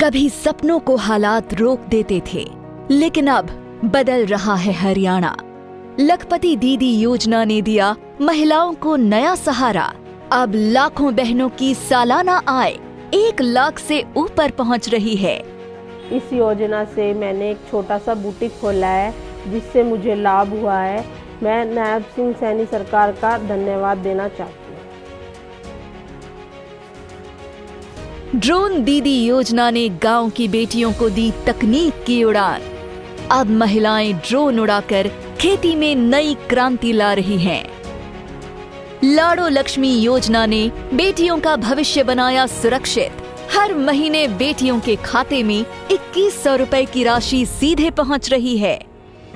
कभी सपनों को हालात रोक देते थे, लेकिन अब बदल रहा है हरियाणा। लखपति दीदी योजना ने दिया महिलाओं को नया सहारा। अब लाखों बहनों की सालाना आय 1 लाख से ऊपर पहुंच रही है। इस योजना से मैंने एक छोटा सा बुटीक खोला है, जिससे मुझे लाभ हुआ है। मैं नायब सिंह सैनी सरकार का धन्यवाद देना चाहती हूँ। ड्रोन दीदी योजना ने गांव की बेटियों को दी तकनीक की उड़ान। अब महिलाएं ड्रोन उड़ाकर खेती में नई क्रांति ला रही हैं। लाड़ो लक्ष्मी योजना ने बेटियों का भविष्य बनाया सुरक्षित। हर महीने बेटियों के खाते में 2100 रुपए की राशि सीधे पहुंच रही है।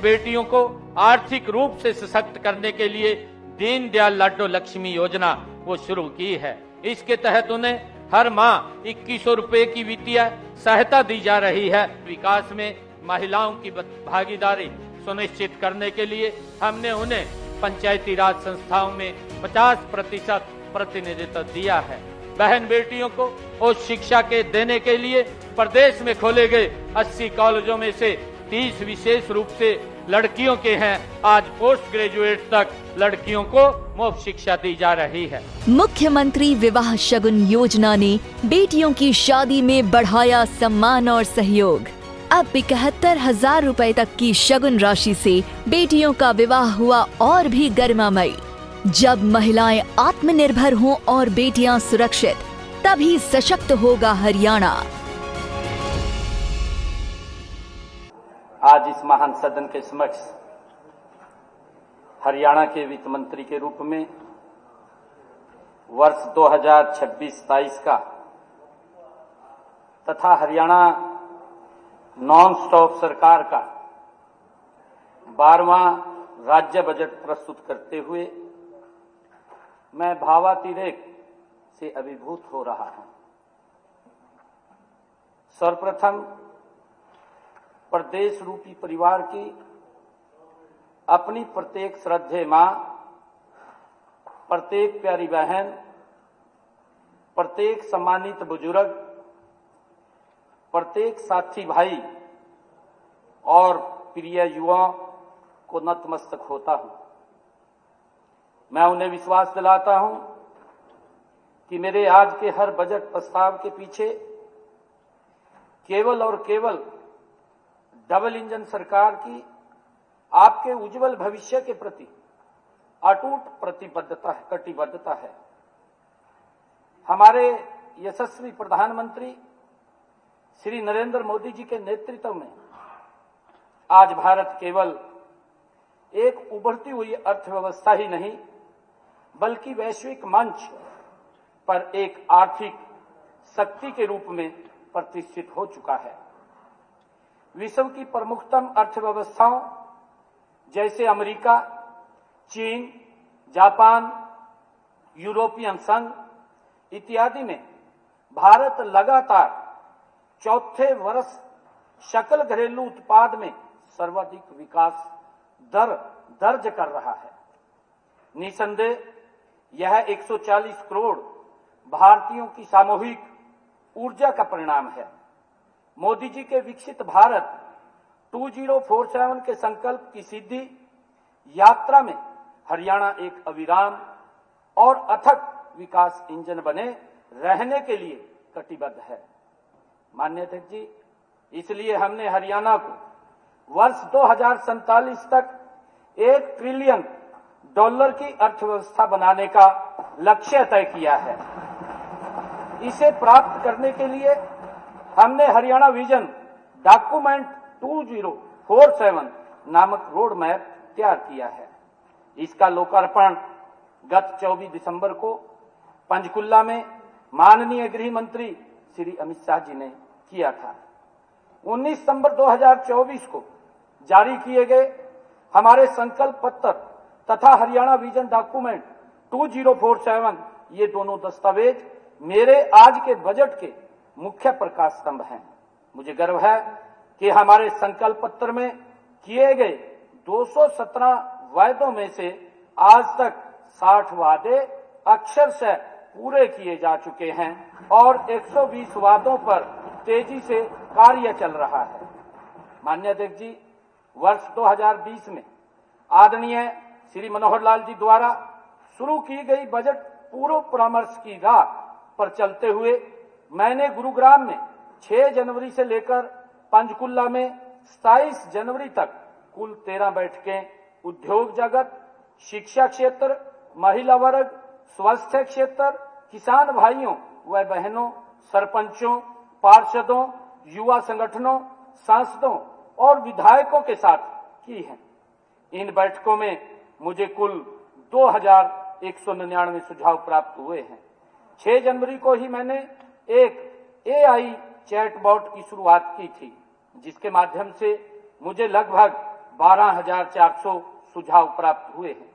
बेटियों को आर्थिक रूप से सशक्त करने के लिए दीनदयाल लाडो लक्ष्मी योजना वो शुरू की है। इसके तहत उन्हें हर माह 2100 रुपए की वित्तीय सहायता दी जा रही है। विकास में महिलाओं की भागीदारी सुनिश्चित करने के लिए हमने उन्हें पंचायती राज संस्थाओं में 50% प्रतिनिधित्व दिया है। बहन बेटियों को उच्च शिक्षा के देने के लिए प्रदेश में खोले गए 80 कॉलेजों में से 30 विशेष रूप से लड़कियों के हैं। आज पोस्ट ग्रेजुएट तक लड़कियों को मुफ्त शिक्षा दी जा रही है। मुख्यमंत्री विवाह शगुन योजना ने बेटियों की शादी में बढ़ाया सम्मान और सहयोग। अब 71,000 रुपए तक की शगुन राशि से बेटियों का विवाह हुआ और भी गरिमामयी। जब महिलाएं आत्मनिर्भर हों और बेटियां सुरक्षित, तभी सशक्त होगा हरियाणा। आज इस महान सदन के समक्ष हरियाणा के वित्त मंत्री के रूप में वर्ष 2026-27 का तथा हरियाणा नॉन स्टॉप सरकार का 12वां राज्य बजट प्रस्तुत करते हुए मैं भावातिरेक से अभिभूत हो रहा हूं। सर्वप्रथम प्रदेश रूपी परिवार की अपनी प्रत्येक श्रद्धेय मां, प्रत्येक प्यारी बहन, प्रत्येक सम्मानित बुजुर्ग, प्रत्येक साथी भाई और प्रिय युवाओं को नतमस्तक होता हूं। मैं उन्हें विश्वास दिलाता हूं कि मेरे आज के हर बजट प्रस्ताव के पीछे केवल और केवल डबल इंजन सरकार की आपके उज्जवल भविष्य के प्रति अटूट कटिबद्धता है। हमारे यशस्वी प्रधानमंत्री श्री नरेंद्र मोदी जी के नेतृत्व में आज भारत केवल एक उभरती हुई अर्थव्यवस्था ही नहीं, बल्कि वैश्विक मंच पर एक आर्थिक शक्ति के रूप में प्रतिष्ठित हो चुका है। विश्व की प्रमुखतम अर्थव्यवस्थाओं जैसे अमेरिका, चीन, जापान, यूरोपियन संघ इत्यादि में भारत लगातार चौथे वर्ष सकल घरेलू उत्पाद में सर्वाधिक विकास दर दर्ज कर रहा है। निसंदेह यह 140 करोड़ भारतीयों की सामूहिक ऊर्जा का परिणाम है। मोदी जी के विकसित भारत 2047 के संकल्प की सीधी यात्रा में हरियाणा एक अविराम और अथक विकास इंजन बने रहने के लिए कटिबद्ध है। माननीय अध्यक्ष जी, इसलिए हमने हरियाणा को वर्ष 2047 तक $1 ट्रिलियन की अर्थव्यवस्था बनाने का लक्ष्य तय किया है। इसे प्राप्त करने के लिए हमने हरियाणा विजन डॉक्यूमेंट 2047 नामक रोड मैप तैयार किया है। इसका लोकार्पण गत 24 दिसंबर को पंचकुला में माननीय गृह मंत्री श्री अमित शाह जी ने किया था। 19 सितंबर 2024 को जारी किए गए हमारे संकल्प पत्र तथा हरियाणा विजन डॉक्यूमेंट 2047 ये दोनों दस्तावेज मेरे आज के बजट के मुख्य प्रकाश स्तंभ हैं। मुझे गर्व है कि हमारे संकल्प पत्र में किए गए 217 वायदों में से आज तक 60 वादे अक्षरशः पूरे किए जा चुके हैं और 120 वादों पर तेजी से कार्य चल रहा है। माननीय अध्यक्ष जी, वर्ष 2020 में आदरणीय श्री मनोहर लाल जी द्वारा शुरू की गई बजट पूर्व परामर्श की राह पर चलते हुए मैंने गुरुग्राम में 6 जनवरी से लेकर पंचकुला में 27 जनवरी तक कुल 13 बैठकें उद्योग जगत, शिक्षा क्षेत्र, महिला वर्ग, स्वास्थ्य क्षेत्र, किसान भाइयों व बहनों, सरपंचों, पार्षदों, युवा संगठनों, सांसदों और विधायकों के साथ की है। इन बैठकों में मुझे कुल 2199 सुझाव प्राप्त हुए हैं। 6 जनवरी को ही मैंने एक AI चैटबॉट की शुरुआत की थी, जिसके माध्यम से मुझे लगभग 12,400 सुझाव प्राप्त हुए हैं।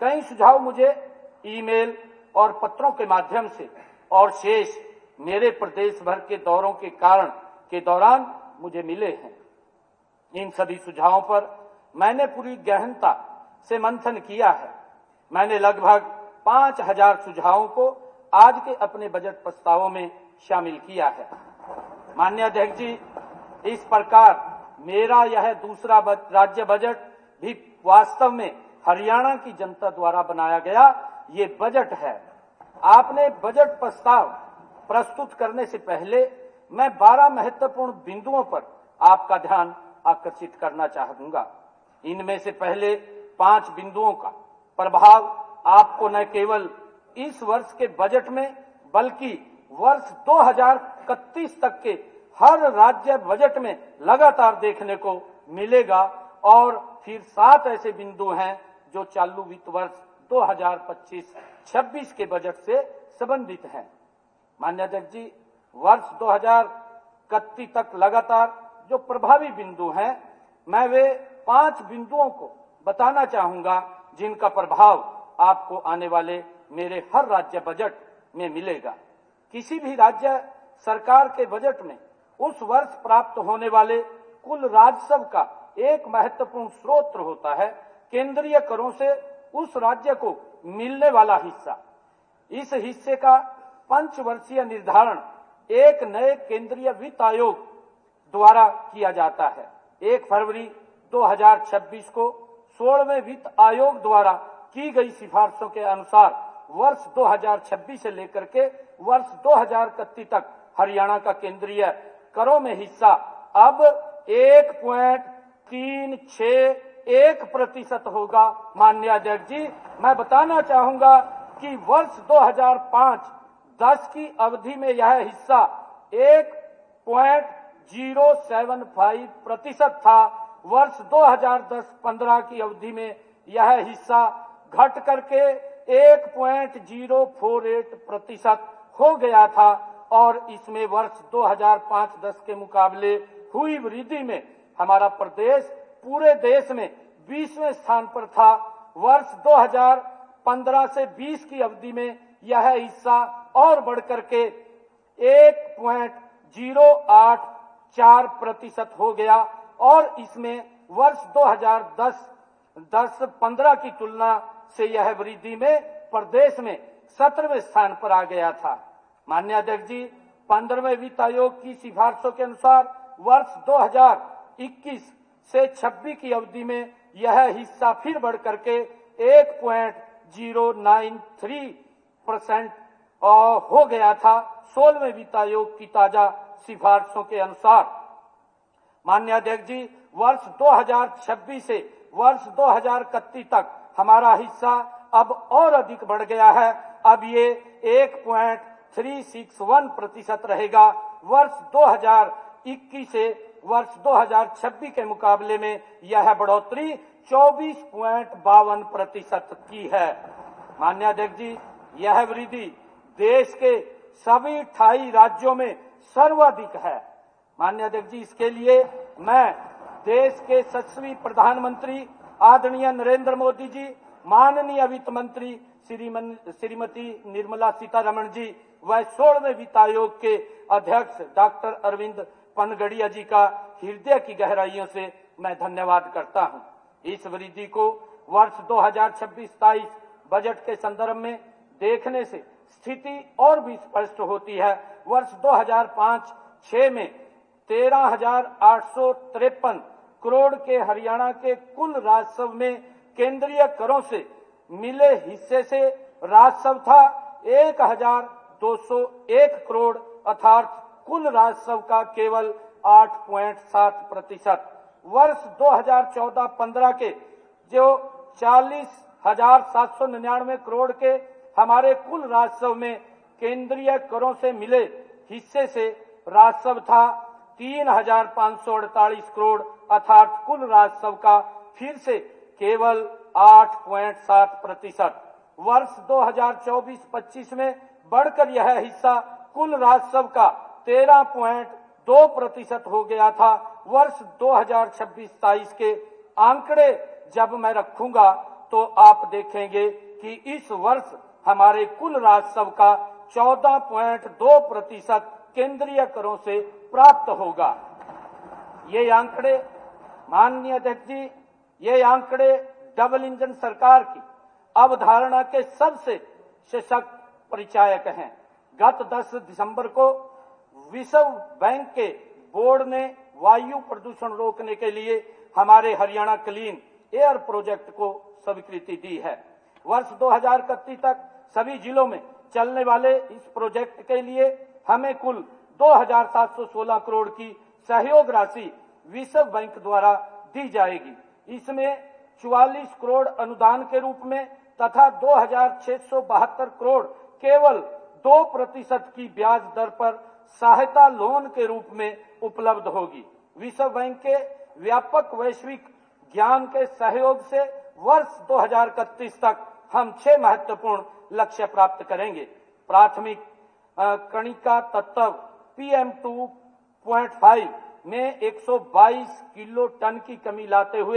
कई सुझाव मुझे ईमेल और पत्रों के माध्यम से और शेष मेरे प्रदेश भर के दौरों के दौरान मुझे मिले हैं। इन सभी सुझावों पर मैंने पूरी गहनता से मंथन किया है। मैंने लगभग 5,000 सुझावों को आज के अपने बजट प्रस्तावों में शामिल किया है। माननीय अध्यक्ष जी, इस प्रकार मेरा यह दूसरा राज्य बजट भी वास्तव में हरियाणा की जनता द्वारा बनाया गया ये बजट है। आपने बजट प्रस्ताव प्रस्तुत करने से पहले मैं 12 महत्वपूर्ण बिंदुओं पर आपका ध्यान आकर्षित करना चाहूंगा। इनमें से पहले 5 बिंदुओं का प्रभाव आपको न केवल इस वर्ष के बजट में बल्कि वर्ष 2031 तक के हर राज्य बजट में लगातार देखने को मिलेगा। और फिर 7 ऐसे बिंदु हैं जो चालू वित्त वर्ष 2025-26 के बजट से संबंधित हैं। माननीय अध्यक्ष जी, वर्ष 2031 तक लगातार जो प्रभावी बिंदु हैं, मैं वे 5 बिंदुओं को बताना चाहूंगा जिनका प्रभाव आपको आने वाले मेरे हर राज्य बजट में मिलेगा। किसी भी राज्य सरकार के बजट में उस वर्ष प्राप्त होने वाले कुल राजस्व का एक महत्वपूर्ण स्रोत होता है केंद्रीय करों से उस राज्य को मिलने वाला हिस्सा। इस हिस्से का पंचवर्षीय निर्धारण एक नए केंद्रीय वित्त आयोग द्वारा किया जाता है। 1 फरवरी 2026 को 16वें वित्त आयोग द्वारा की गई सिफारिशों के अनुसार वर्ष 2026 से लेकर के वर्ष 2031 तक हरियाणा का केंद्रीय करों में हिस्सा अब 1.361% होगा। माननीय अध्यक्ष जी, मैं बताना चाहूंगा कि वर्ष 2005-10 की अवधि में यह हिस्सा 1.075% था। वर्ष 2010-15 की अवधि में यह हिस्सा घट करके 1.048% हो गया था और इसमें वर्ष 2005-10 के मुकाबले हुई वृद्धि में हमारा प्रदेश पूरे देश में 20वें स्थान पर था। वर्ष 2015 से 20 की अवधि में यह हिस्सा और बढ़ करके 1.084% हो गया और इसमें वर्ष 2010-15 की तुलना से यह वृद्धि में प्रदेश में 17वें स्थान पर आ गया था। माननीय अध्यक्ष जी, 15वें वित्त आयोग की सिफारिशों के अनुसार वर्ष 2021 से 26 की अवधि में यह हिस्सा फिर बढ़ करके 1.093% हो गया था 16वें वित्त आयोग की ताजा सिफारिशों के अनुसार। माननीय अध्यक्ष जी, वर्ष 2026 से वर्ष 2031 तक हमारा हिस्सा अब और अधिक बढ़ गया है। अब ये 1.361% रहेगा। वर्ष 2021 से वर्ष 2026 के मुकाबले में यह बढ़ोतरी 24.52% की है। माननीय अध्यक्ष जी, यह वृद्धि देश के सभी 28 राज्यों में सर्वाधिक है। माननीय अध्यक्ष जी, इसके लिए मैं देश के यशस्वी प्रधानमंत्री आदरणीय नरेंद्र मोदी जी, माननीय वित्त मंत्री श्रीमती निर्मला सीतारमण जी व 16वें वित्त आयोग के अध्यक्ष डॉक्टर अरविंद पनगड़िया जी का हृदय की गहराइयों से मैं धन्यवाद करता हूं। इस वृद्धि को वर्ष 2026-27 बजट के संदर्भ में देखने से स्थिति और भी स्पष्ट होती है। वर्ष 2006 में 13,853 करोड़ के हरियाणा के कुल राजस्व में केंद्रीय करों से मिले हिस्से से राजस्व था 1,201 करोड़ अर्थात कुल राजस्व का केवल 8.7%। वर्ष 2014-15 के जो 40,799 करोड़ के हमारे कुल राजस्व में केंद्रीय करों से मिले हिस्से से राजस्व था 3,548 करोड़ अर्थात कुल राजस्व का फिर से केवल 8.7%। वर्ष 2024-25 में बढ़कर यह हिस्सा कुल राजस्व का 13.2% हो गया था। वर्ष 2026-27 के आंकड़े जब मैं रखूंगा तो आप देखेंगे कि इस वर्ष हमारे कुल राजस्व का 14.2% केंद्रीय करों से प्राप्त होगा। ये आंकड़े माननीय अध्यक्ष जी, ये आंकड़े डबल इंजन सरकार की अवधारणा के सबसे सशक्त परिचायक हैं। गत 10 दिसंबर को विश्व बैंक के बोर्ड ने वायु प्रदूषण रोकने के लिए हमारे हरियाणा क्लीन एयर प्रोजेक्ट को स्वीकृति दी है। वर्ष 2031 तक सभी जिलों में चलने वाले इस प्रोजेक्ट के लिए हमें कुल 2,716 करोड़ की सहयोग राशि विश्व बैंक द्वारा दी जाएगी। इसमें 44 करोड़ अनुदान के रूप में तथा 2,672 करोड़ केवल 2% की ब्याज दर पर सहायता लोन के रूप में उपलब्ध होगी। विश्व बैंक के व्यापक वैश्विक ज्ञान के सहयोग से वर्ष 2031 तक हम 6 महत्वपूर्ण लक्ष्य प्राप्त करेंगे। प्राथमिक कणिका तत्व PM 2.5 में 122 किलो टन की कमी लाते हुए